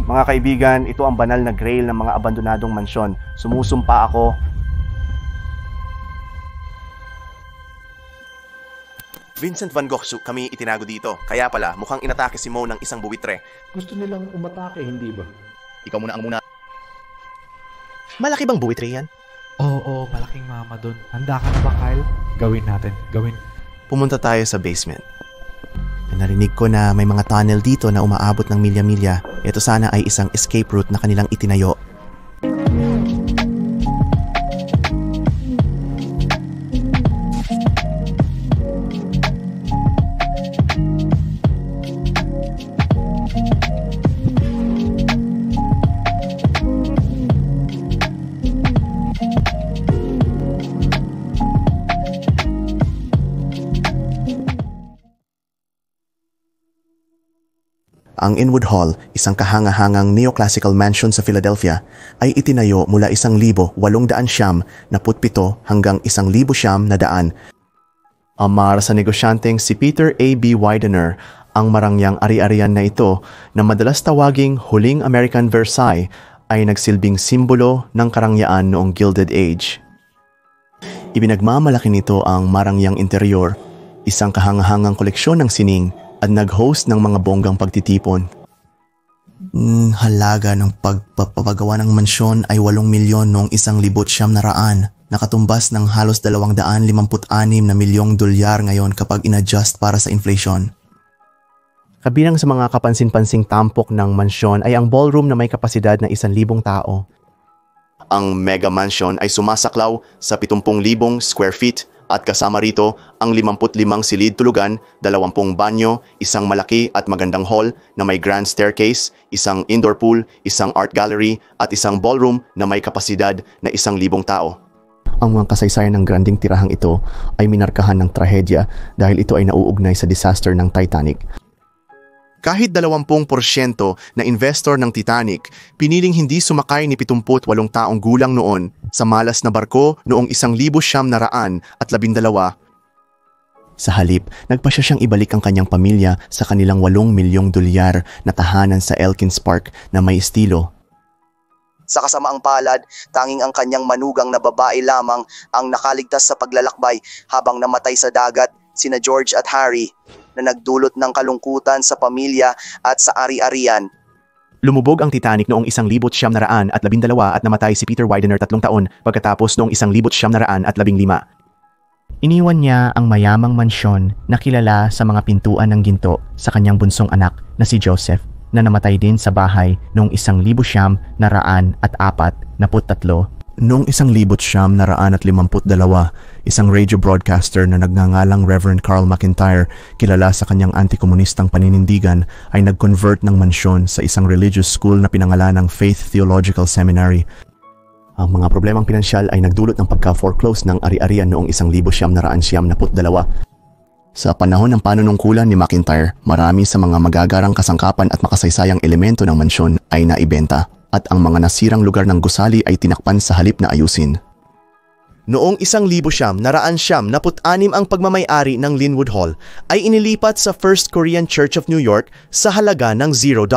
Mga kaibigan, ito ang banal na grail ng mga abandonadong mansyon. Sumusumpa ako. Vincent Van Gogh kami itinago dito. Kaya pala, mukhang inatake si Mo ng isang buwitre. Gusto nilang umatake, hindi ba? Ikaw muna ang muna. Malaki bang buwitre yan? Oo, malaking mama dun. Handa ka na ba, Kyle? Gawin natin, gawin. Pumunta tayo sa basement. Narinig ko na may mga tunnel dito na umaabot ng milya-milya. Ito sana ay isang escape route na kanilang itinayo. Ang Inwood Hall, isang kahanga-hangang neoclassical mansion sa Philadelphia, ay itinayo mula 1,800 na 17 hanggang 1,900. Amar sa negosyanteng si Peter A.B. Widener, ang marangyang ari-arian na ito na madalas tawaging huling American Versailles ay nagsilbing simbolo ng karangyaan noong Gilded Age. Ibinagmamalaki nito ang marangyang interior, isang kahangahangang koleksyon ng sining, at nag-host ng mga bonggang pagtitipon. Halaga ng pagpapagawa ng mansyon ay 8 milyon noong 1,900, nakatumbas ng halos 256 na milyong dolyar ngayon kapag in-adjust para sa inflation. Kabilang sa mga kapansin-pansing tampok ng mansyon ay ang ballroom na may kapasidad na 1,000 tao. Ang mega mansion ay sumasaklaw sa 70,000 square feet at kasama rito ang 55 silid tulugan, 20 banyo, isang malaki at magandang hall na may grand staircase, isang indoor pool, isang art gallery at isang ballroom na may kapasidad na 1,000 tao. Ang mga kasaysayan ng granding tirahang ito ay minarkahan ng trahedya dahil ito ay nauugnay sa disaster ng Titanic. Kahit 20% na investor ng Titanic, piniling hindi sumakay ni 78 taong gulang noon sa malas na barko noong 1,912. Sa halip, nagpasya siyang ibalik ang kanyang pamilya sa kanilang 8 milyong dolyar na tahanan sa Elkins Park na may estilo. Sa kasamaang palad, tanging ang kanyang manugang na babae lamang ang nakaligtas sa paglalakbay habang namatay sa dagat, sina George at Harry, na nagdulot ng kalungkutan sa pamilya at sa ari-arian. Lumubog ang Titanic noong 1,912 at namatay si Peter Widener 3 taon pagkatapos noong 1,915. Iniwan niya ang mayamang mansyon na kilala sa mga pintuan ng ginto sa kanyang bunsong anak na si Joseph na namatay din sa bahay noong 1,943. Noong 1,952, isang radio broadcaster na nagngangalang Reverend Carl McIntyre, kilala sa kanyang antikomunistang paninindigan, ay nag-convert ng mansyon sa isang religious school na pinangalan ng Faith Theological Seminary. Ang mga problemang pinansyal ay nagdulot ng pagka-foreclose ng ari-arian noong 1,972. Sa panahon ng panunungkulan ni McIntyre, marami sa mga magagarang kasangkapan at makasaysayang elemento ng mansyon ay naibenta, at ang mga nasirang lugar ng gusali ay tinakpan sa halip na ayusin. Noong 1,976 ang pagmamay-ari ng Linwood Hall ay inilipat sa First Korean Church of New York sa halaga ng $0.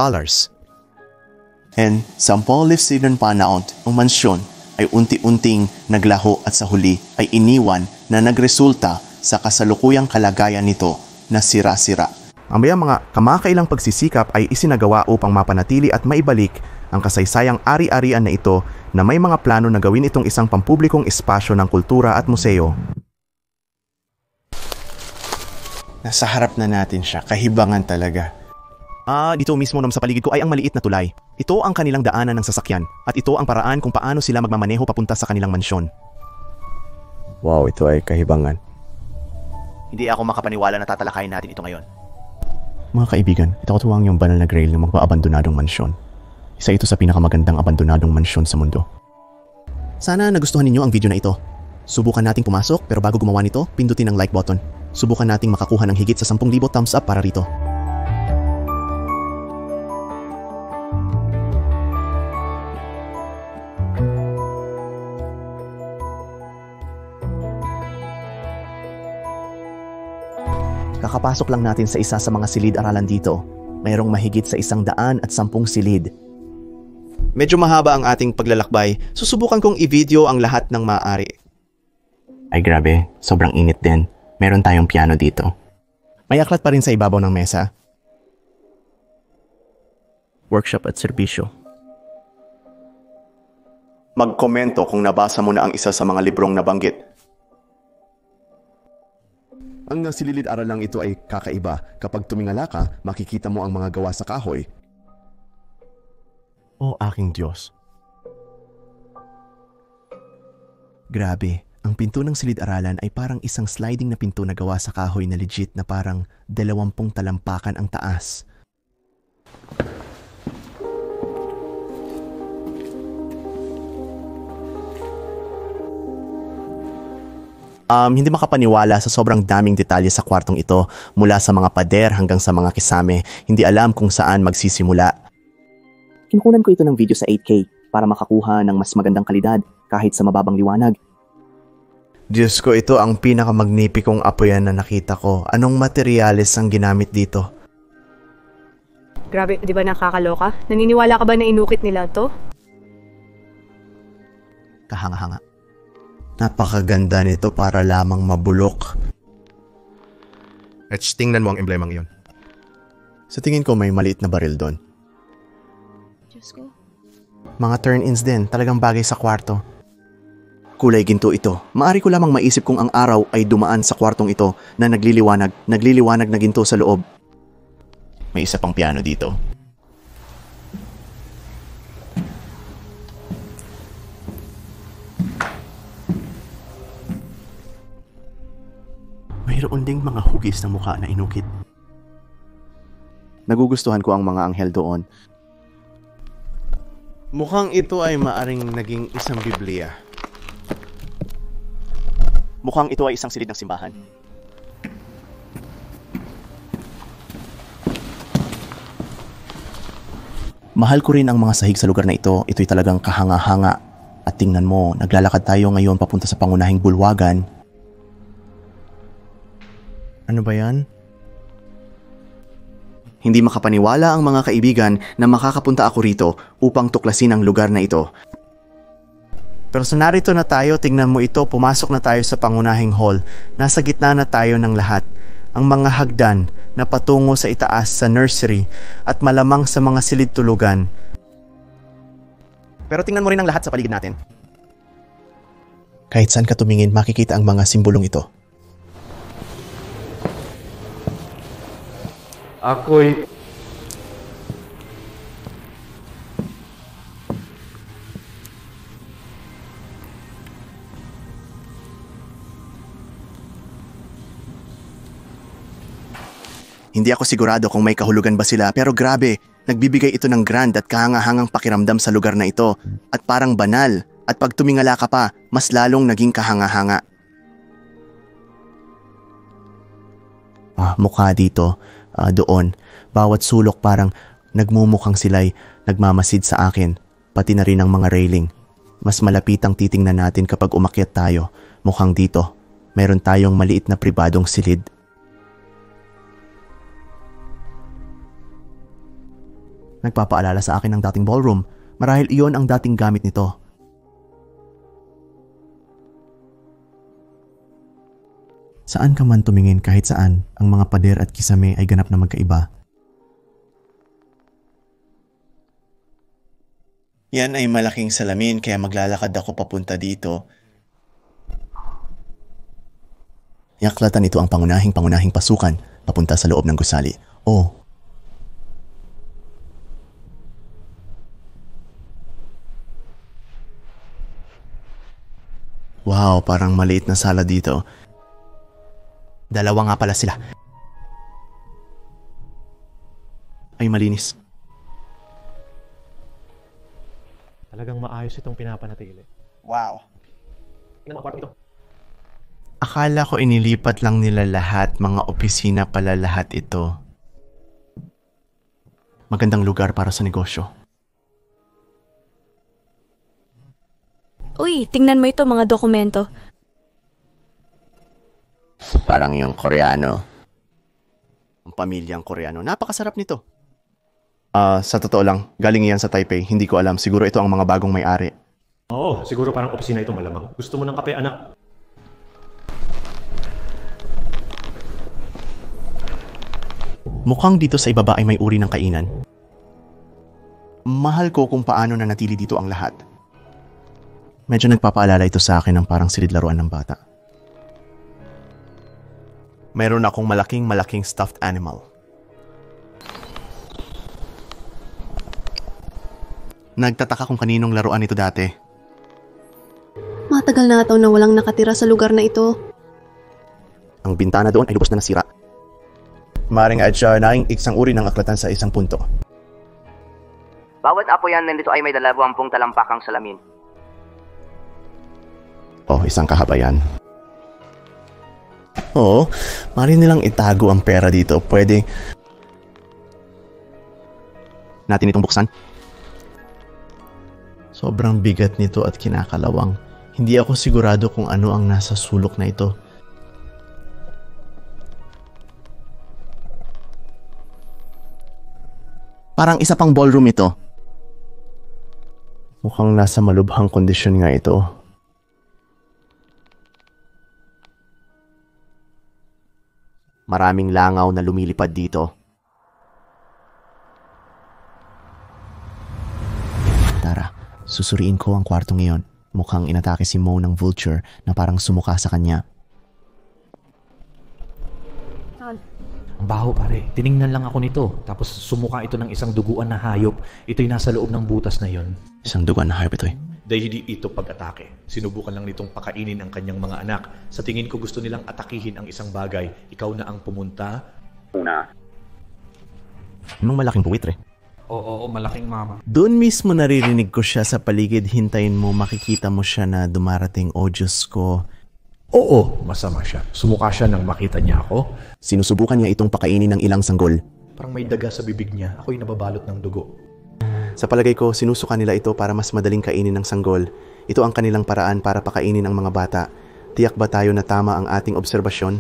And 10 panahon, ang mansyon ay unti-unting naglaho at sa huli ay iniwan na nagresulta sa kasalukuyang kalagayan nito na sira-sira. Ang mga kamakailang pagsisikap ay isinagawa upang mapanatili at maibalik ang kasaysayang ari-arian na ito na may mga plano na gawin itong isang pampublikong espasyo ng kultura at museo. Nasa harap na natin siya, kahibangan talaga. Dito mismo sa paligid ko ay ang maliit na tulay. Ito ang kanilang daanan ng sasakyan at ito ang paraan kung paano sila magmamaneho papunta sa kanilang mansyon. Wow, ito ay kahibangan. Hindi ako makapaniwala na tatalakayin natin ito ngayon. Mga kaibigan, ito katuwang yung banal na grail ng magpaabandonadong mansyon. Isa ito sa pinakamagandang abandonadong mansyon sa mundo. Sana nagustuhan ninyo ang video na ito. Subukan nating pumasok pero bago gumawa nito, pindutin ang like button. Subukan nating makakuha ng higit sa 10,000 thumbs up para rito. Kakapasok lang natin sa isa sa mga silid-aralan dito. Mayroong mahigit sa 110 silid. Medyo mahaba ang ating paglalakbay. Susubukan kong i-video ang lahat ng maaari. Ay grabe, sobrang init din. Meron tayong piano dito. May aklat pa rin sa ibabaw ng mesa. Workshop at serbisyo. Magkomento kung nabasa mo na ang isa sa mga librong nabanggit. Ang silid-aralang ito ay kakaiba. Kapag tumingala ka, makikita mo ang mga gawa sa kahoy. O aking Diyos. Grabe, ang pinto ng silid-aralan ay parang isang sliding na pinto na gawa sa kahoy na legit na parang 20 talampakan ang taas. Hindi makapaniwala sa sobrang daming detalye sa kwartong ito, mula sa mga pader hanggang sa mga kisame. Hindi alam kung saan magsisimula. Kinukunan ko ito ng video sa 8K para makakuha ng mas magandang kalidad kahit sa mababang liwanag. Diyos ko, ito ang pinakamagnipikong apoyan na nakita ko. Anong materyales ang ginamit dito? Grabe, di ba nakakaloka? Naniniwala ka ba na inukit nila to? Kahanga-hanga. Napakaganda nito para lamang mabulok. At tingnan mo ang emblemang iyon. Sa tingin ko may maliit na baril doon. Diyos ko. Mga turn-ins din, talagang bagay sa kwarto. Kulay ginto ito. Maari ko lamang maisip kung ang araw ay dumaan sa kwartong ito na nagliliwanag na ginto sa loob. May isa pang piano dito. Mayroon ding mga hugis na mukha na inukit. Nagugustuhan ko ang mga anghel doon. Mukhang ito ay maaring naging isang Biblia. Mukhang ito ay isang silid ng simbahan. Mahal ko rin ang mga sahig sa lugar na ito. Ito'y talagang kahanga-hanga. At tingnan mo, naglalakad tayo ngayon papunta sa pangunahing bulwagan. Ano ba yan? Hindi makapaniwala ang mga kaibigan na makakapunta ako rito upang tuklasin ang lugar na ito. Pero sa narito na tayo, tingnan mo ito, pumasok na tayo sa pangunahing hall. Nasa gitna na tayo ng lahat. Ang mga hagdan na patungo sa itaas sa nursery at malamang sa mga silid tulugan. Pero tingnan mo rin ang lahat sa paligid natin. Kahit saan ka tumingin, makikita ang mga simbolong ito. Ako'y... Hindi ako sigurado kung may kahulugan ba sila, pero grabe, nagbibigay ito ng grand at kahangahangang pakiramdam sa lugar na ito at parang banal, at pag tumingala ka pa, mas lalong naging kahangahanga. Mukha dito, doon, bawat sulok parang nagmumukhang sila'y nagmamasid sa akin, pati na rin ang mga railing. Mas malapitang titingnan natin kapag umakyat tayo, mukhang dito, meron tayong maliit na pribadong silid. Nagpapaalala sa akin ang dating ballroom. Marahil iyon ang dating gamit nito. Saan ka man tumingin kahit saan, ang mga pader at kisame ay ganap na magkaiba. Yan ay malaking salamin kaya maglalakad ako papunta dito. Yaklatan ito ang pangunahing pasukan papunta sa loob ng gusali. Oh. Wow, parang maliit na sala dito. Dalawa nga pala sila. Ay, malinis. Talagang maayos itong pinapanatili. Wow. Tingnan mo ang kwarto ito. Akala ko inilipat lang nila lahat, mga opisina pala lahat ito. Magandang lugar para sa negosyo. Uy, tingnan mo ito mga dokumento. Parang yung Koreano. Ang pamilyang Koreano. Napakasarap nito. Sa totoo lang, galing iyan sa Taipei. Hindi ko alam. Siguro ito ang mga bagong may-ari. Oo, siguro parang opisina ito malamang. Gusto mo ng kape, anak? Mukhang dito sa ibaba ay may uri ng kainan. Mahal ko kung paano nanatili dito ang lahat. Medyo nagpapaalala ito sa akin ng parang silid laruan ng bata. Meron akong malaking stuffed animal. Nagtataka kung kaninong laruan ito dati. Matagal na taon na walang nakatira sa lugar na ito. Ang bintana doon ay lubos na nasira. Maring at siya naing isang uri ng aklatan sa isang punto. Bawat apo yan nandito ay may 20 talampakang salamin. Oh, isang kahabayan. Oo, maring nilang itago ang pera dito. Pwede natin itong buksan. Sobrang bigat nito at kinakalawang. Hindi ako sigurado kung ano ang nasa sulok na ito. Parang isa pang ballroom ito. Mukhang nasa malubhang kondisyon nga ito. Maraming langaw na lumilipad dito. Tara, susuriin ko ang kwarto ngayon. Mukhang inatake si Mo ng vulture na parang sumuka sa kanya. Ang baho pare, tiningnan lang ako nito. Tapos sumuka ito ng isang duguan na hayop. Ito'y nasa loob ng butas na yon. Isang duguan na hayop ito eh. Dahil hindi ito pag-atake. Sinubukan lang nitong pakainin ang kanyang mga anak. Sa tingin ko gusto nilang atakihin ang isang bagay. Ikaw na ang pumunta. Anong malaking buwitre? Oo, malaking mama. Doon mismo naririnig ko siya sa paligid. Hintayin mo, makikita mo siya na dumarating. Oh Diyos ko. Oo, masama siya. Sumuka siya nang makita niya ako. Sinusubukan niya itong pakainin ng ilang sanggol. Parang may daga sa bibig niya. Ako'y nababalot ng dugo. Sa palagay ko, sinusuka nila ito para mas madaling kainin ng sanggol. Ito ang kanilang paraan para pakainin ang mga bata. Tiyak ba tayo na tama ang ating obserbasyon?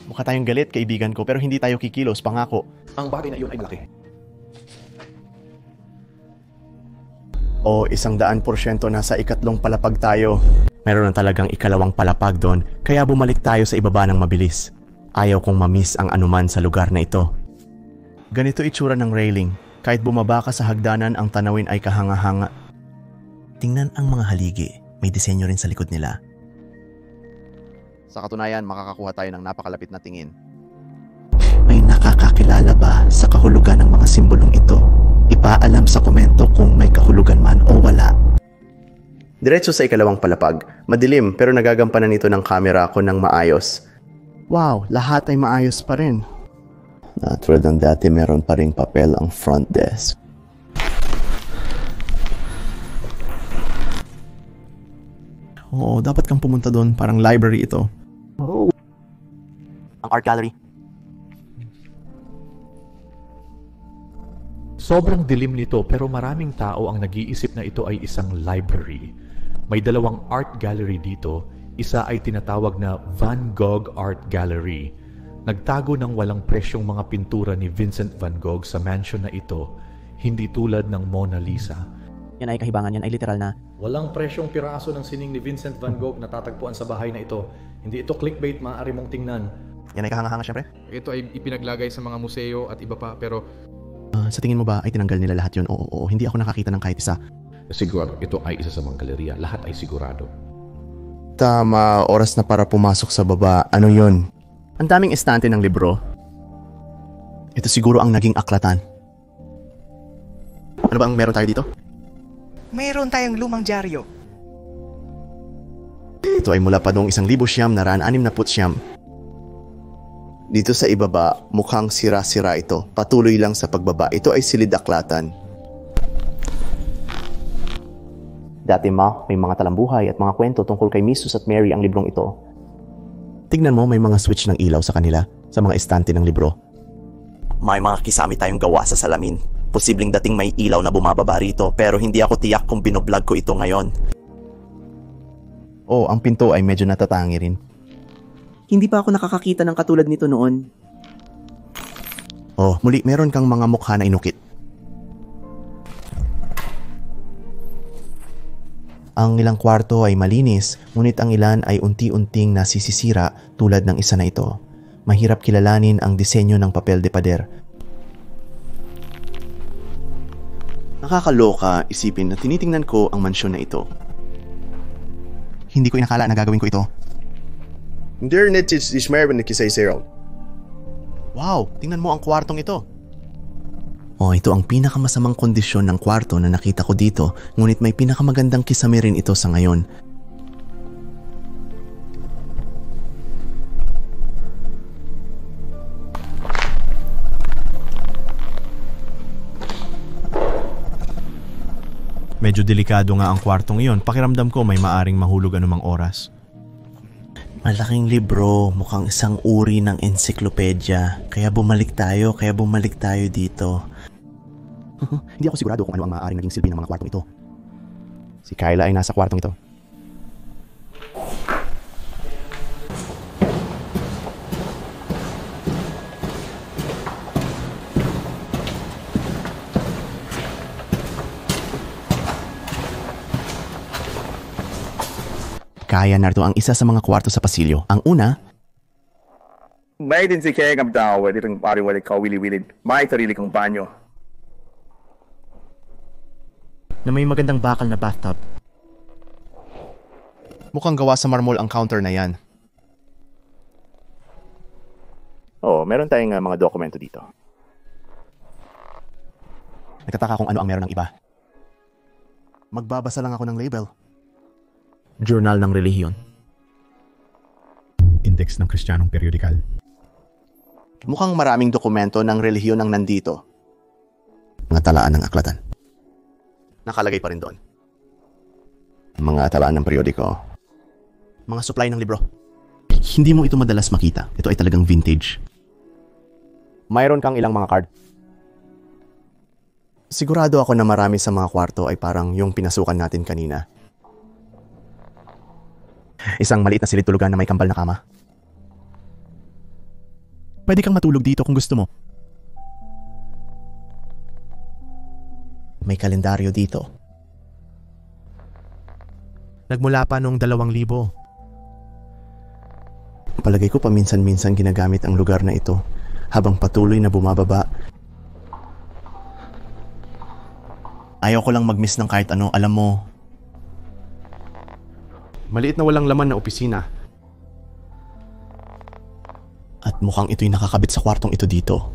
Mukha tayong galit, kaibigan ko, pero hindi tayo kikilos, pangako. Ang bagay na iyon ay malaki. O 100% nasa ikatlong palapag tayo. Meron na talagang ikalawang palapag doon, kaya bumalik tayo sa ibaba ng mabilis. Ayaw kong mamiss ang anuman sa lugar na ito. Ganito itsura ng railing. Kahit bumaba ka sa hagdanan, ang tanawin ay kahanga-hanga. Tingnan ang mga haligi. May disenyo rin sa likod nila. Sa katunayan, makakakuha tayo ng napakalapit na tingin. May nakakakilala ba sa kahulugan ng mga simbolong ito? Ipaalam sa komento kung may kahulugan man o wala. Diretso sa ikalawang palapag. Madilim pero nagagampanan ito ng kamera ko ng maayos. Wow, lahat ay maayos pa rin. Tulad ng dati, meron pa ring papel ang front desk. Oo, dapat kang pumunta doon. Parang library ito. Oh. Ang art gallery. Sobrang dilim nito pero maraming tao ang nag-iisip na ito ay isang library. May 2 art gallery dito. Isa ay tinatawag na Van Gogh Art Gallery. Nagtago ng walang presyong mga pintura ni Vincent van Gogh sa mansion na ito, hindi tulad ng Mona Lisa. Yan ay kahibangan, yan ay literal na. Walang presyong piraso ng sining ni Vincent van Gogh na tatagpuan sa bahay na ito. Hindi ito clickbait, maaari mong tingnan. Yan ay kahanga-hanga syempre. Ito ay ipinaglagay sa mga museo at iba pa, pero Sa tingin mo ba ay tinanggal nila lahat yun? Oo, hindi ako nakakita ng kahit isa. Siguro, ito ay isa sa mga galeriya. Lahat ay sigurado. Tama, oras na para pumasok sa baba. Ano yun? Ang daming estante ng libro. Ito siguro ang naging aklatan. Ano ba ang meron tayo dito? Mayroon tayong lumang dyaryo. Ito ay mula pa noong 1969. Dito sa ibaba, mukhang sira-sira ito. Patuloy lang sa pagbaba. Ito ay silid aklatan. Dati may mga talambuhay at mga kwento tungkol kay Mrs. at Mary ang librong ito. Tignan mo, may mga switch ng ilaw sa kanila, sa mga estante ng libro. May mga kisami tayong gawa sa salamin. Posibleng dating may ilaw na bumababa rito, pero hindi ako tiyak kung binoblog ko ito ngayon. Oh, ang pinto ay medyo natatangi rin. Hindi pa ako nakakakita ng katulad nito noon. Oh, muli meron kang mga mukha na inukit. Ang ilang kwarto ay malinis, ngunit ang ilan ay unti-unting nasisisira tulad ng isa na ito. Mahirap kilalanin ang disenyo ng papel de pader. Nakakaloka isipin na tinitingnan ko ang mansyon na ito. Hindi ko inakala na gagawin ko ito. Wow, tingnan mo ang kwartong ito. Oh, ito ang pinakamasamang kondisyon ng kwarto na nakita ko dito, ngunit may pinakamagandang kisame rin ito sa ngayon. Medyo delikado nga ang kwartong iyon. Pakiramdam ko may maaring mahulog anumang oras. Malaking libro, mukhang isang uri ng ensiklopedya. Kaya bumalik tayo dito. Hindi ako sigurado kung ano ang maaaring naging silbi ng mga kwartong ito. Si Kyla ay nasa kwartong ito. Kaya narito ang isa sa mga kwarto sa pasilyo. Ang una, may din si Kaya ang tao, itong pariwalik ka wili-wilid. May sarili kang banyo. Na may magandang bakal na bathtub. mukhang gawa sa marmol ang counter na yan. Oo, meron tayong mga dokumento dito. Nagtataka kung ano ang meron ng iba. Magbabasa lang ako ng label. Journal ng relihiyon. Index ng Kristiyanong periodikal. Mukhang maraming dokumento ng relihiyon ang nandito. Mga talaan ng aklatan. Nakalagay pa rin doon. Mga talaan ng periodiko. Mga supply ng libro. Hindi mo ito madalas makita. Ito ay talagang vintage. Mayroon kang ilang mga card. Sigurado ako na marami sa mga kwarto ay parang yung pinasukan natin kanina. Isang maliit na silid tulugan na may kambal na kama. Pwede kang matulog dito kung gusto mo. May kalendaryo dito. Nagmula pa noong 2000. Palagay ko paminsan-minsan ginagamit ang lugar na ito habang patuloy na bumababa. Ayaw ko lang mag-miss ng kahit ano, alam mo. Maliit na walang laman na opisina. At mukhang ito'y nakakabit sa kwartong ito dito.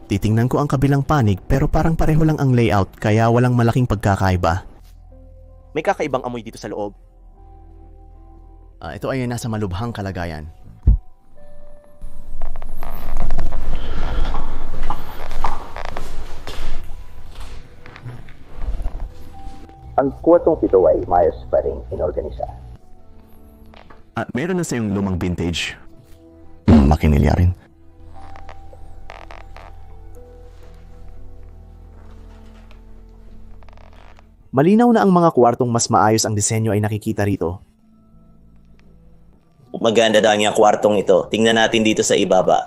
Titingnan ko ang kabilang panig pero parang pareho lang ang layout kaya walang malaking pagkakaiba. May kakaibang amoy dito sa loob. Ito ay nasa malubhang kalagayan. Ang kwartong ito ay mayos pa rin inorganisa. Meron na sa yung lumang vintage. Makinilya rin. Malinaw na ang mga kwartong mas maayos ang disenyo ay nakikita rito. Maganda daw ang kwartong ito. Tingnan natin dito sa ibaba.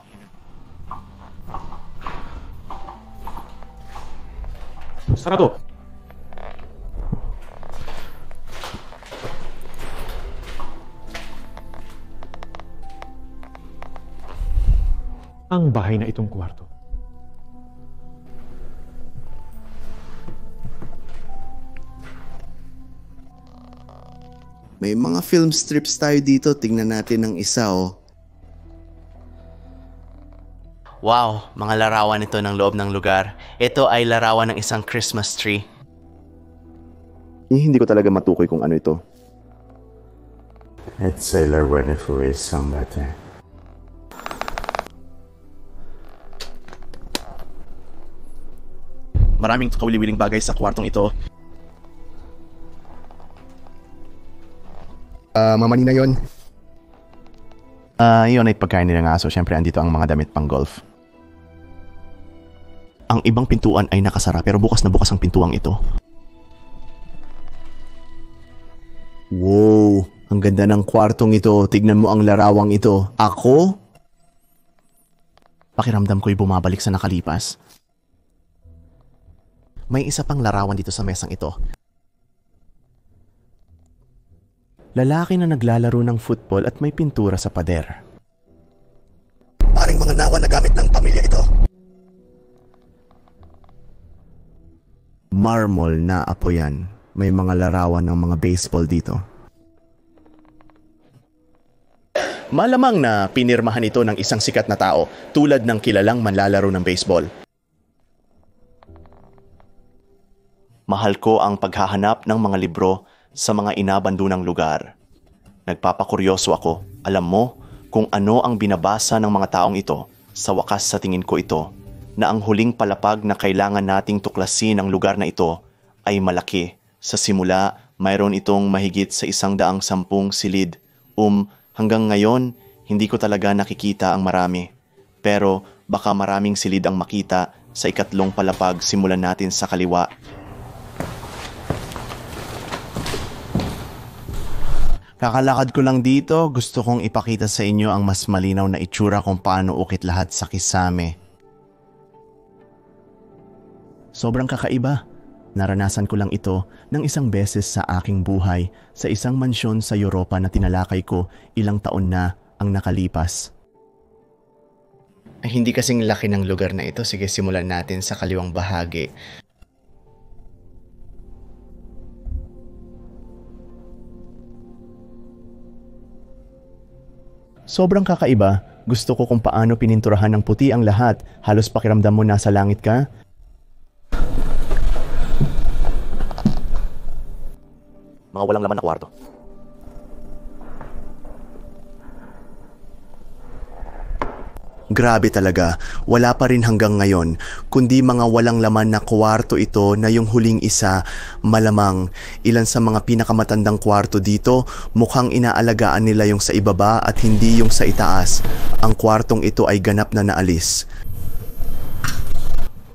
Sarado. Ang bahay na itong kwarto. May mga film strips tayo dito. Tingnan natin ng isa, oh. Wow, mga larawan ito ng loob ng lugar. Ito ay larawan ng isang Christmas tree. Hindi ko talaga matukoy kung ano ito. Et sailor when it is somebody. Maraming kawili-wiling bagay sa kwartong ito. Mamani na yun. Yun ay pagkain nila ng aso. Siyempre, andito ang mga damit pang golf. Ang ibang pintuan ay nakasara pero bukas na bukas ang pintuang ito. Wow, ang ganda ng kwartong ito. Tignan mo ang larawang ito. Ako? Pakiramdam ko'y bumabalik sa nakalipas. May isa pang larawan dito sa mesang ito. Lalaki na naglalaro ng football at may pintura sa pader. Paring mga nawa na gamit ng pamilya ito. Marmol na apo yan. May mga larawan ng mga baseball dito. Malamang na pinirmahan ito ng isang sikat na tao tulad ng kilalang manlalaro ng baseball. Mahal ko ang paghahanap ng mga libro sa mga inabandonang lugar. Nagpapakuryoso ako. Alam mo kung ano ang binabasa ng mga taong ito. Sa wakas sa tingin ko ito na ang huling palapag na kailangan nating tuklasin ang lugar na ito ay malaki. Sa simula, mayroon itong mahigit sa 110 silid. Hanggang ngayon, hindi ko talaga nakikita ang marami. Pero baka maraming silid ang makita sa ikatlong palapag. Simulan natin sa kaliwa. Kakalakad ko lang dito, gusto kong ipakita sa inyo ang mas malinaw na itsura kung paano ukit lahat sa kisame. Sobrang kakaiba. Naranasan ko lang ito ng isang beses sa aking buhay sa isang mansyon sa Europa na tinalakay ko ilang taon na ang nakalipas. Ay, hindi kasing laki ng lugar na ito. Sige, simulan natin sa kaliwang bahagi. Sobrang kakaiba. Gusto ko kung paano pininturahan ng puti ang lahat. Halos pakiramdam mo nasa langit ka. Mga walang laman na kwarto. Grabe talaga, wala pa rin hanggang ngayon, kundi mga walang laman na kwarto ito na yung huling isa, malamang ilan sa mga pinakamatandang kwarto dito, mukhang inaalagaan nila yung sa ibaba at hindi yung sa itaas. Ang kwartong ito ay ganap na naalis.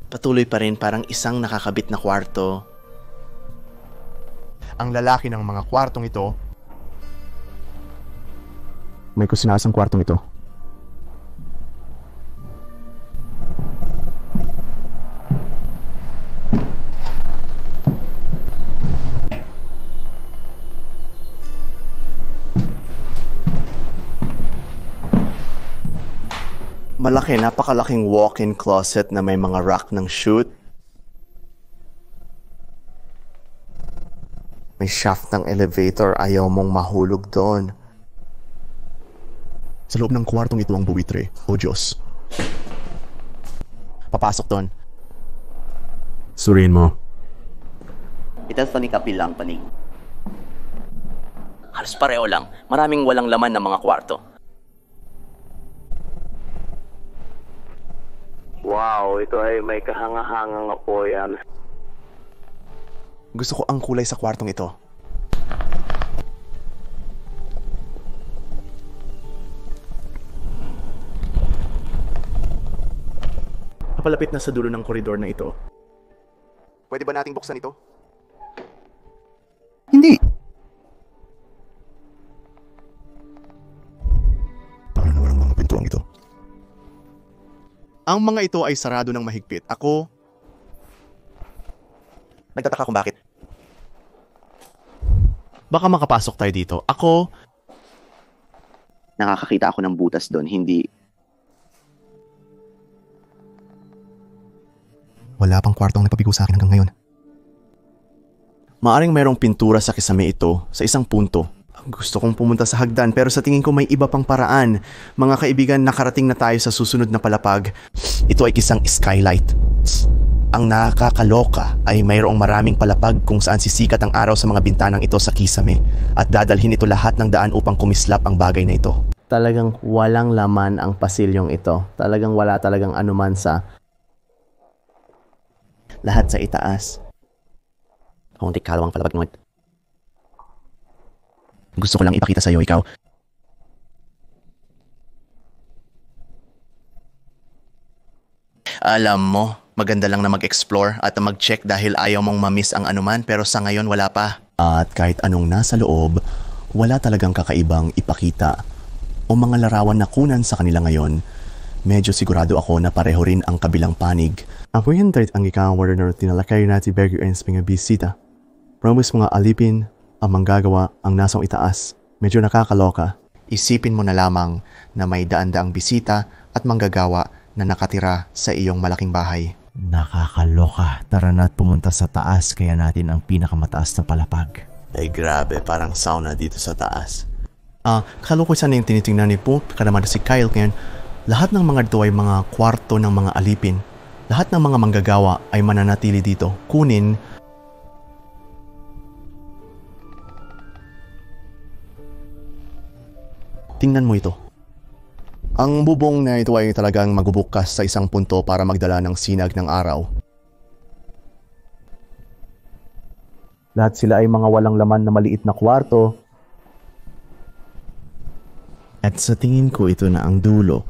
Patuloy pa rin parang isang nakakabit na kwarto. Ang lalaki ng mga kwartong ito, may kusina sa kwartong ito. Malaki, napakalaking walk-in closet na may mga rack ng chute. May shaft ng elevator, ayaw mong mahulog doon. Sa loob ng kwartong ito ang buwitre, o Diyos. Papasok doon. Suriin mo. Ito ni kapilang panig. Halos pareho lang. Maraming walang laman ng mga kwarto. Wow, ito ay may kahanga-hangang apoy. Gusto ko ang kulay sa kwartong ito. Papalapit na sa dulo ng koridor na ito. Pwede ba nating buksan ito? Hindi. Paano walang mga pintuang ito? Ang mga ito ay sarado ng mahigpit. Ako, nagtataka kung bakit. Baka makapasok tayo dito. Ako, Nakakakita ako ng butas doon, hindi... wala pang kwartong nagpabigo sa akin hanggang ngayon. Maaring mayroong pintura sa kisame ito sa isang punto. Gusto kong pumunta sa hagdan pero sa tingin ko may iba pang paraan. Mga kaibigan, nakarating na tayo sa susunod na palapag. Ito ay isang skylight. Ang nakakaloka ay mayroong maraming palapag kung saan sisikat ang araw sa mga bintanang ito sa kisame at dadalhin ito lahat ng daan upang kumislap ang bagay na ito. Talagang walang laman ang pasilyong ito. Talagang wala talagang anuman sa lahat sa itaas. Kung di kalawang palapag mo. Gusto ko lang ipakita sa iyo, ikaw. Alam mo, Maganda lang na mag-explore at mag-check dahil ayaw mong mamiss ang anuman pero sa ngayon wala pa. At kahit anong nasa loob, wala talagang kakaibang ipakita o mga larawan na kunan sa kanila ngayon. Medyo sigurado ako na pareho rin ang kabilang panig. Ako hintay ang ikang warner tinalakay natin bago ang mga bisita. Promise mga alipin ang manggagawa ang nasong itaas. Medyo nakakaloka. Isipin mo na lamang na may daan-daang bisita at manggagawa na nakatira sa iyong malaking bahay. Nakakaloka. Tara na't pumunta sa taas kaya natin ang pinakamataas na palapag. Ay grabe, parang sauna dito sa taas. Kalokoy sana yung tinitingnan ni Po, kadamada si Kyle ngayon. Lahat ng mga dito ay mga kwarto ng mga alipin. Lahat ng mga manggagawa ay mananatili dito. Kunin tingnan mo ito. Ang bubong na ito ay talagang magbubukas sa isang punto para magdala ng sinag ng araw. Lahat sila ay mga walang laman na maliit na kwarto. At sa tingin ko ito na ang dulo.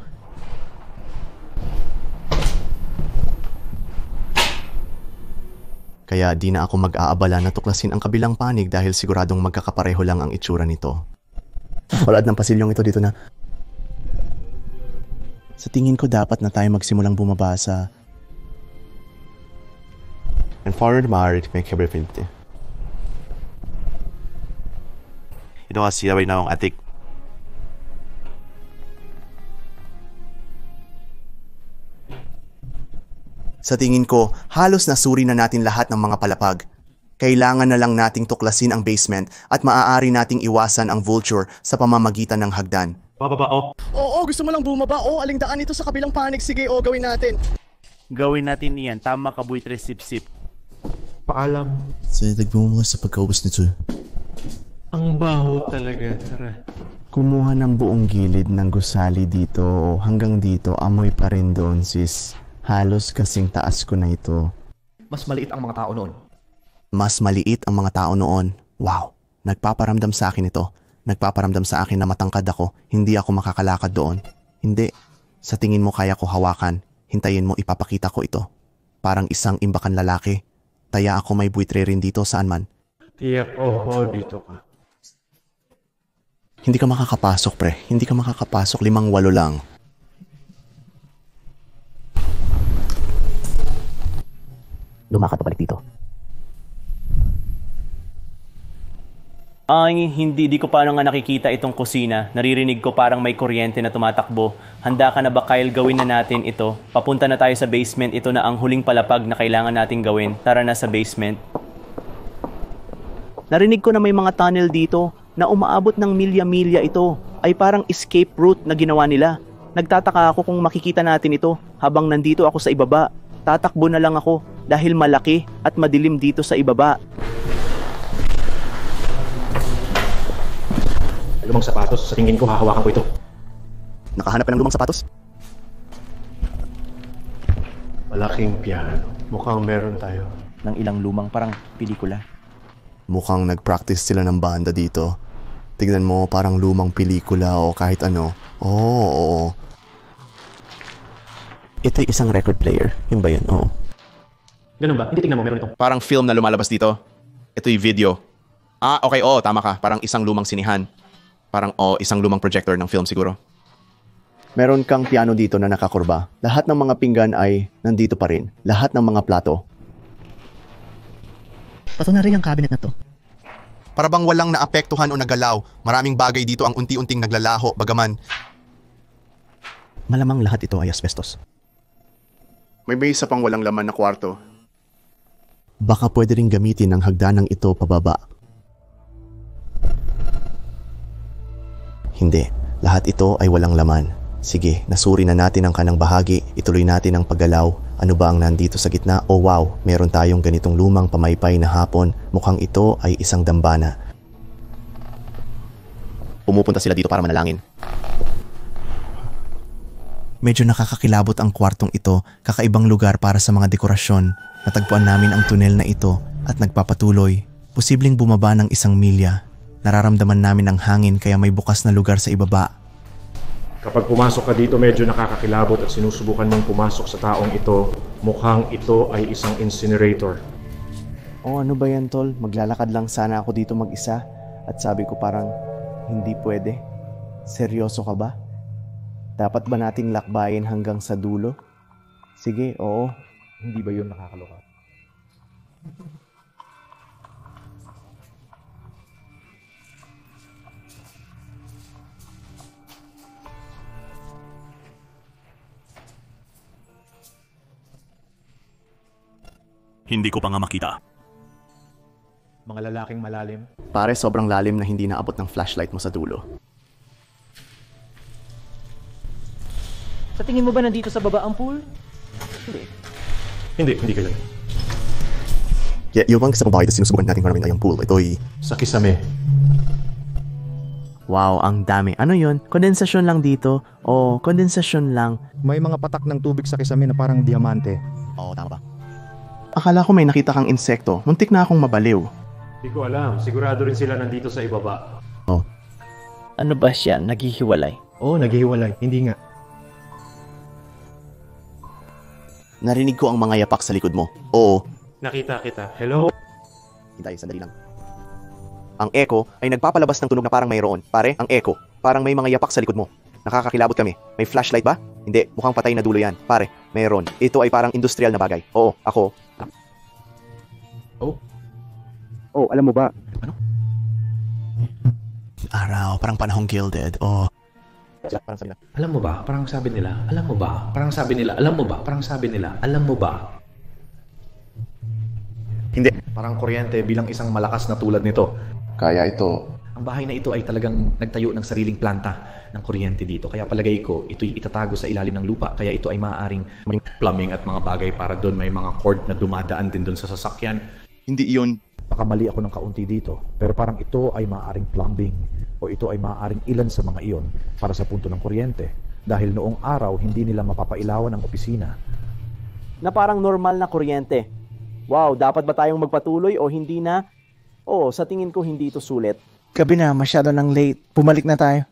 Kaya di na ako mag-aabala na tuklasin ang kabilang panig dahil siguradong magkakapareho lang ang itsura nito. Walad ng pasilyong ito dito na. Sa tingin ko dapat na tayo magsimulang bumaba sa... And forward maaari may everything. Ito kasi sabay na akong atik. Sa tingin ko, halos nasuri na natin lahat ng mga palapag. Kailangan na lang nating tuklasin ang basement at maaari nating iwasan ang vulture sa pamamagitan ng hagdan. Bababa, oh. Oo, gusto mo lang bumaba. Aling daan ito sa kabilang panig. Sige, gawin natin. Gawin natin iyan. Tama ka, buitre, sip-sip. Paalam. Sinitagbo mo sa pagkaubos nito. Ang baho talaga. Tara. Kumuha ng buong gilid ng gusali dito o hanggang dito, amoy pa rin doon, sis. Halos kasing taas ko na ito. Mas maliit ang mga tao noon. Mas maliit ang mga tao noon. Wow, nagpaparamdam sa akin ito. Nagpaparamdam sa akin na matangkad ako, hindi ako makakalakad doon. Hindi. Sa tingin mo kaya ko hawakan, hintayin mo ipapakita ko ito. Parang isang imbakan lalaki. Taya ako may buitre rin dito saan man. Tiyak, dito ka. Hindi ka makakapasok, pre. Hindi ka makakapasok. 5-8 lang. Lumakad pabalik dito. Ay, di ko pa nga nakikita itong kusina. Naririnig ko parang may kuryente na tumatakbo. Handa ka na ba, Kyle? Gawin na natin ito. Papunta na tayo sa basement. Ito na ang huling palapag na kailangan nating gawin. Tara na sa basement. Narinig ko na may mga tunnel dito na umaabot ng milya-milya ito. Ay parang escape route na ginawa nila. Nagtataka ako kung makikita natin ito habang nandito ako sa ibaba. Tatakbo na lang ako dahil malaki at madilim dito sa ibaba. Lumang sapatos, sa tingin ko hahawakan ko ito. Nakahanap ka ng lumang sapatos? Malaking piano. Mukhang meron tayo. Ng ilang lumang parang pelikula. Mukhang nag-practice sila ng banda dito. Tignan mo, parang lumang pelikula o kahit ano. Oo. Ito'y isang record player. Yun ba yun? Oo. Ganun ba? Hindi tingnan mo, meron ito. Parang film na lumalabas dito. Ito'y video. Okay, tama ka. Parang isang lumang sinihan. Parang isang lumang projector ng film siguro. Meron kang piano dito na nakakurba. Lahat ng mga pinggan ay nandito pa rin. Lahat ng mga plato. Pato na rin ang cabinet na to. Para bang walang naapektuhan o nagalaw. Maraming bagay dito ang unti-unting naglalaho, bagaman. Malamang lahat ito ay asbestos. May isa pang walang laman na kwarto. Baka pwede rin gamitin ang hagdanang ito pababa. Hindi. Lahat ito ay walang laman. Sige, nasuri na natin ang kanang bahagi. Ituloy natin ang paggalaw. Ano ba ang nandito sa gitna? Oh wow, meron tayong ganitong lumang pamaypay na hapon. Mukhang ito ay isang dambana. Pumupunta sila dito para manalangin. Medyo nakakakilabot ang kwartong ito. Kakaibang lugar para sa mga dekorasyon. Natagpuan namin ang tunel na ito at nagpapatuloy. Posibleng bumaba ng 1 milya. Nararamdaman namin ang hangin kaya may bukas na lugar sa ibaba. Kapag pumasok ka dito, medyo nakakakilabot at sinusubukan mong pumasok sa taong ito, mukhang ito ay isang incinerator. Oh, ano ba yan, tol? Maglalakad lang sana ako dito mag-isa at sabi ko parang hindi pwede. Seryoso ka ba? Dapat ba nating lakbayin hanggang sa dulo? Sige, oo. Hindi ba yun nakakaloka? Hindi ko pa nga makita. Mga lalaking malalim. Pare, sobrang lalim na hindi naabot ng flashlight mo sa dulo. Sa tingin mo ba nandito sa baba ang pool? Hindi kailan. Yung bang sa bahay na sinusubukan natin maraming yung pool, ito'y... Sa kisame. Wow, ang dami. Ano yun? Kondensasyon lang dito? O kondensasyon lang? May mga patak ng tubig sa kisame na parang diamante. Oo, tama ba? Akala ko may nakita kang insekto. Muntik na akong mabaliw. Hindi ko alam. Sigurado rin sila nandito sa ibaba. Oh. Ano ba siya? Naghihiwalay? Oo, naghihiwalay. Hindi nga. Narinig ko ang mga yapak sa likod mo. Oo. Nakita kita. Hello? Hintay, sandali lang. Ang echo ay nagpapalabas ng tunog na parang mayroon. Pare, ang echo. Parang may mga yapak sa likod mo. Nakakakilabot kami. May flashlight ba? Hindi, mukhang patay na dulo yan. Pare, mayroon. Ito ay parang industrial na bagay. Oo, ako. Oh, alam mo ba? Ano? Araw, parang panahong gilded. Oh. Parang sabi nila, alam mo ba? Parang sabi nila, alam mo ba? Parang sabi nila, alam mo ba? Parang sabi nila, alam mo ba? Hindi. Parang kuryente bilang isang malakas na tulad nito. Kaya ito. Ang bahay na ito ay talagang nagtayo ng sariling planta ng kuryente dito. Kaya palagay ko, ito'y itatago sa ilalim ng lupa. Kaya ito ay maaaring plumbing at mga bagay para doon may mga cord na dumadaan din doon sa sasakyan. Hindi iyon. Baka mali ako ng kaunti dito. Pero parang ito ay maaaring plumbing o ito ay maaaring ilan sa mga iyon para sa punto ng kuryente. Dahil noong araw, hindi nila mapapailawan ang opisina. Na parang normal na kuryente. Wow, dapat ba tayong magpatuloy o hindi na? Oo, sa tingin ko hindi ito sulit. Gabi na, masyado nang late. Bumalik na tayo.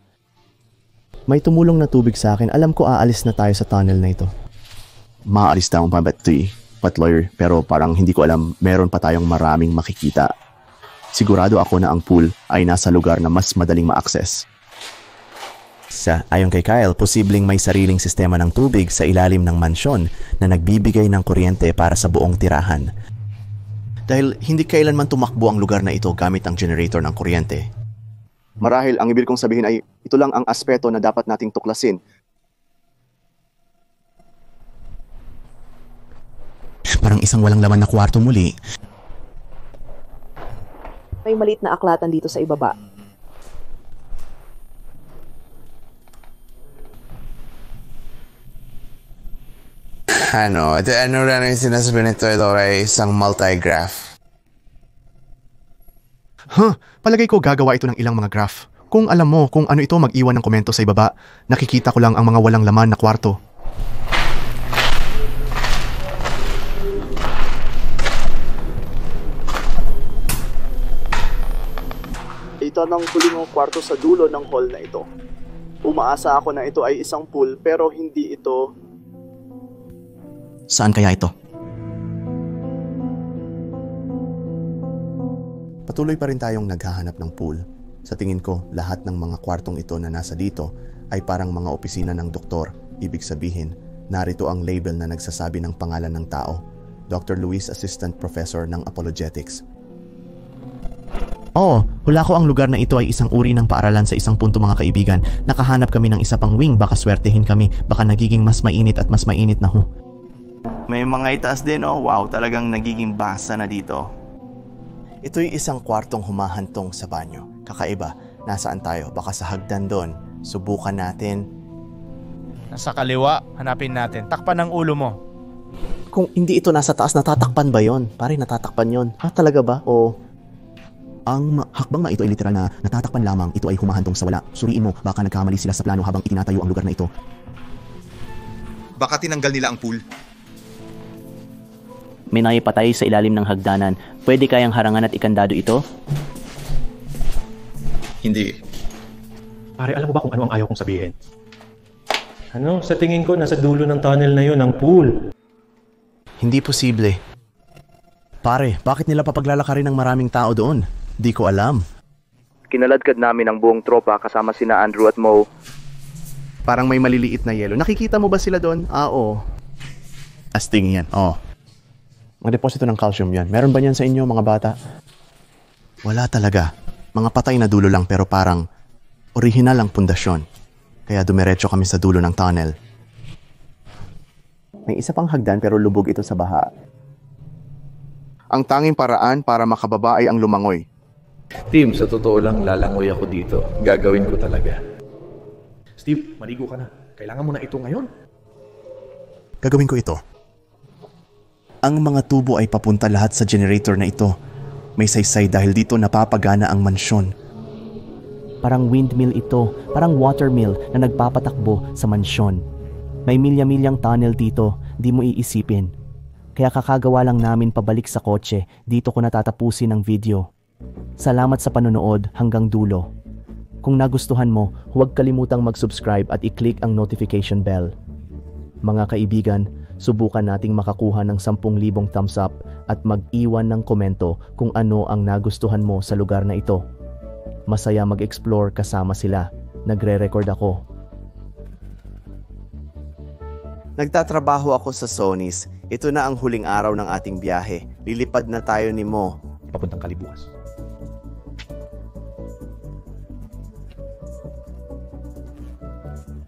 May tumulong na tubig sa akin. Alam ko aalis na tayo sa tunnel na ito. Maalis tayo pa lawyer, pero parang hindi ko alam meron pa tayong maraming makikita. Sigurado ako na ang pool ay nasa lugar na mas madaling ma-access. Ayon kay Kyle, posibleng may sariling sistema ng tubig sa ilalim ng mansyon na nagbibigay ng kuryente para sa buong tirahan. Dahil hindi kailanman tumakbo ang lugar na ito gamit ang generator ng kuryente. Marahil ang ibig kong sabihin ay ito lang ang aspeto na dapat nating tuklasin. Parang isang walang laman na kwarto muli. May maliit na aklatan dito sa ibaba. Ano rin yung sinasabi nito? Ito ay isang multigraph. Palagay ko gagawa ito ng ilang mga graph. Kung alam mo kung ano ito, mag-iwan ng komento sa ibaba. Nakikita ko lang ang mga walang laman na kwarto. Ito ang huling kwarto sa dulo ng hall na ito. Umaasa ako na ito ay isang pool pero hindi ito. Saan kaya ito? Patuloy pa rin tayong naghahanap ng pool. Sa tingin ko, lahat ng mga kwartong ito na nasa dito ay parang mga opisina ng doktor. Ibig sabihin, narito ang label na nagsasabi ng pangalan ng tao. Dr. Luis, Assistant Professor ng Apologetics. Hula ko ang lugar na ito ay isang uri ng paaralan sa isang punto mga kaibigan. Nakahanap kami ng isa pang wing, baka swertehin kami, baka nagiging mas mainit at mas mainit na ho. May mga itaas din wow, talagang nagiging basa na dito. Ito'y isang kwartong humahantong sa banyo. Kakaiba, nasaan tayo? Baka sa hagdan doon. Subukan natin. Nasa kaliwa, hanapin natin. Takpan ang ulo mo. Kung hindi ito nasa taas, natatakpan ba yon? Pare, natatakpan yon. Talaga ba? Ang hakbang na ito ay literal na natatakpan lamang. Ito ay humahantong sa wala. Suriin mo, baka nagkamali sila sa plano habang itinatayo ang lugar na ito. Baka tinanggal nila ang pool. May nakipatay sa ilalim ng hagdanan. Pwede kayang harangan at ikandado ito? Hindi. Pare, alam mo ba kung ano ang ayaw kong sabihin? Ano? Sa tingin ko, nasa dulo ng tunnel na yun, ang pool. Hindi posible. Pare, bakit nila papaglalakarin ng maraming tao doon? Di ko alam. Kinaladkad namin ang buong tropa kasama sina Andrew at Mo. Parang may maliliit na yelo. Nakikita mo ba sila doon? Oo. Asting yan, oo. Mga deposito ng calcium yan. Meron ba yan sa inyo, mga bata? Wala talaga. Mga patay na dulo lang pero parang orihinal ang pundasyon. Kaya dumiretso kami sa dulo ng tunnel. May isa pang hagdan pero lubog ito sa baha. Ang tanging paraan para makababa ay ang lumangoy. Team, sa totoo lang, lalangoy ako dito. Gagawin ko talaga. Steve, maligo ka na. Kailangan mo na ito ngayon. Gagawin ko ito. Ang mga tubo ay papunta lahat sa generator na ito. May saysay dahil dito napapagana ang mansyon. Parang windmill ito, parang watermill na nagpapatakbo sa mansyon. May milya-milyang tunnel dito, di mo iisipin. Kaya kakagawa lang namin pabalik sa kotse, dito ko natatapusin ang video. Salamat sa panonood hanggang dulo. Kung nagustuhan mo, huwag kalimutang mag-subscribe at i-click ang notification bell. Mga kaibigan, subukan nating makakuha ng 10,000 thumbs up at mag-iwan ng komento kung ano ang nagustuhan mo sa lugar na ito. Masaya mag-explore kasama sila. Nagre-record ako. Nagtatrabaho ako sa Sony's. Ito na ang huling araw ng ating biyahe. Lilipad na tayo ni Mo. Papuntang Kalibukas.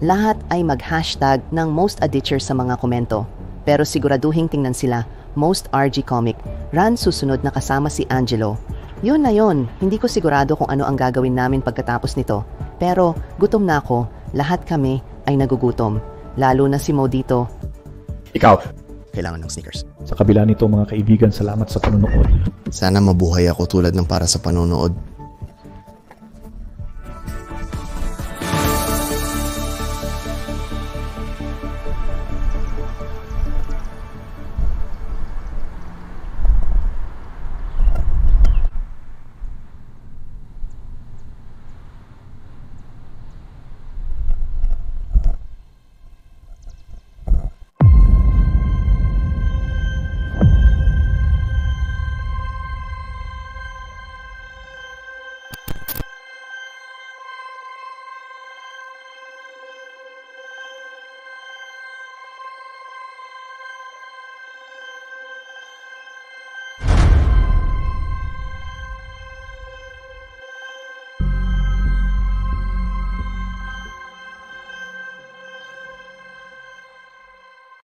Lahat ay mag-hashtag ng most aditcher sa mga komento. Pero siguraduhin tingnan sila, most RG comic. Ran susunod na kasama si Angelo. Yun na yun, hindi ko sigurado kung ano ang gagawin namin pagkatapos nito. Pero gutom na ako, lahat kami ay nagugutom. Lalo na si Mo dito. Ikaw. Kailangan ng sneakers. Sa kabila nito mga kaibigan, salamat sa panonood. Sana mabuhay ako tulad ng para sa panonood.